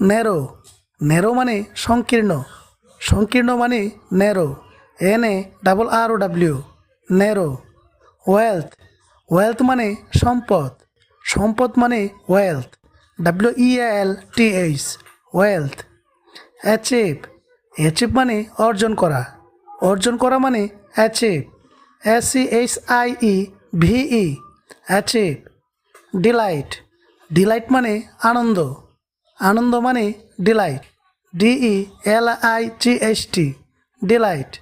narrow narrow মানে সংকীর্ণ সংকীর্ণ মানে narrow NARROW narrow wealth wealth মানে সম্পদ সম্পদ মানে wealth WEALTH wealth achieve achieve মানে অর্জন করা মানে achieve SCHIEVE achieve delight delight মানে আনন্দ আনন্দ মানে delight DELIGHT delight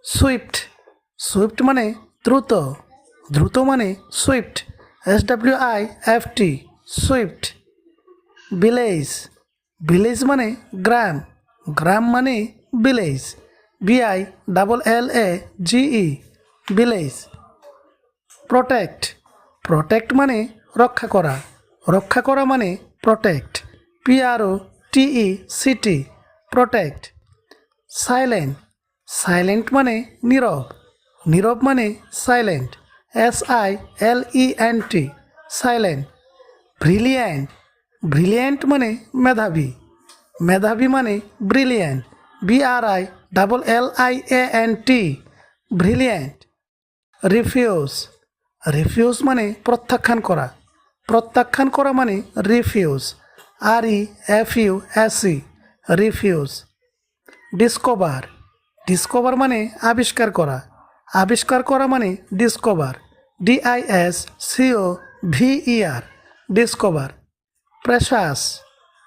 swift swift মানে দ্রুত দ্রুত মানে swift SWIFT swift village village মানে গ্রাম গ্রাম মানে village BILLAGE village protect protect মানে রক্ষা করা মানে protect PROTECT protect silent silent মানে নীরব নীরব মানে silent SILENT silent brilliant brilliant মানে মেধাবী মেধাবী মানে brilliant BRILLIANT brilliant refuse refuse মানে প্রত্যাখ্যান করা মানে refuse REFUSE refuse discover discover মানে আবিষ্কার করা মানে discover DISCOVER discover precious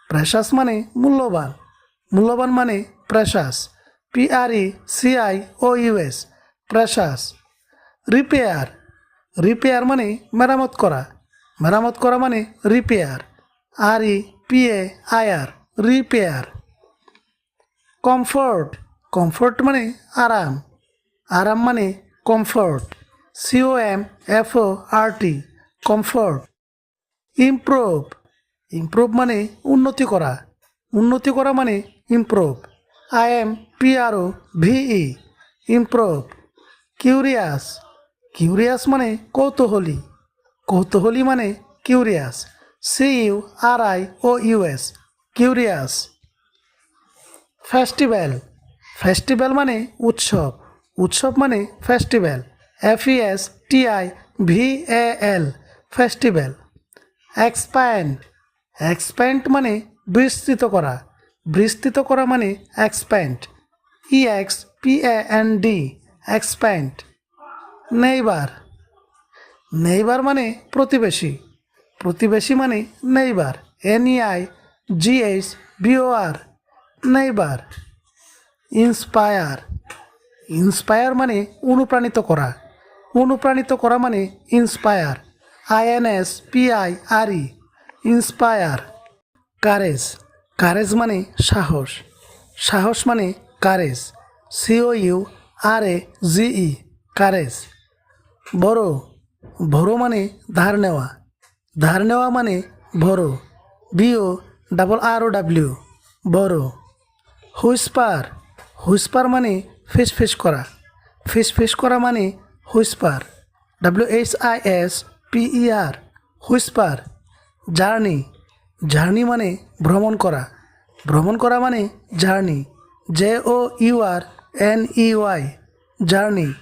precious মানে মূল্যবান মূল্যবান মানে precious PRECIOUS precious repair repair মানে মেরামত করা মানে repair REPAIR repair comfort comfort মানে আরাম আরাম মানে comfort COMFORT comfort improve improve মানে উন্নতি করা মানে improve IMPROVE improve curious curious মানে কৌতূহলী মানে curious CURIOUS curious festival festival মানে উৎসব মানে festival FESTIVAL festival expand expand মানে বিস্তৃত করা মানে expand EXPAND expand neighbour neighbour মানে প্রতিবেশী মানে নেইবার NEIGHBOR নেইবার ইন্সপায়ার মানে অনুপ্রাণিত করা মানে ইন্সপায়ার INSPIRE ইন্সপায়ার কারেজ মানে সাহস মানে কারেজ COURAGE কারেজ বড় মানে ধার নেওয়া মানে বড় BORROW বড় হুইসপার মানে ফিস করা মানে হুইসপার WHISPER হুইসপার জার্নি মানে ভ্রমণ করা মানে জার্নি JOURNEY জার্নি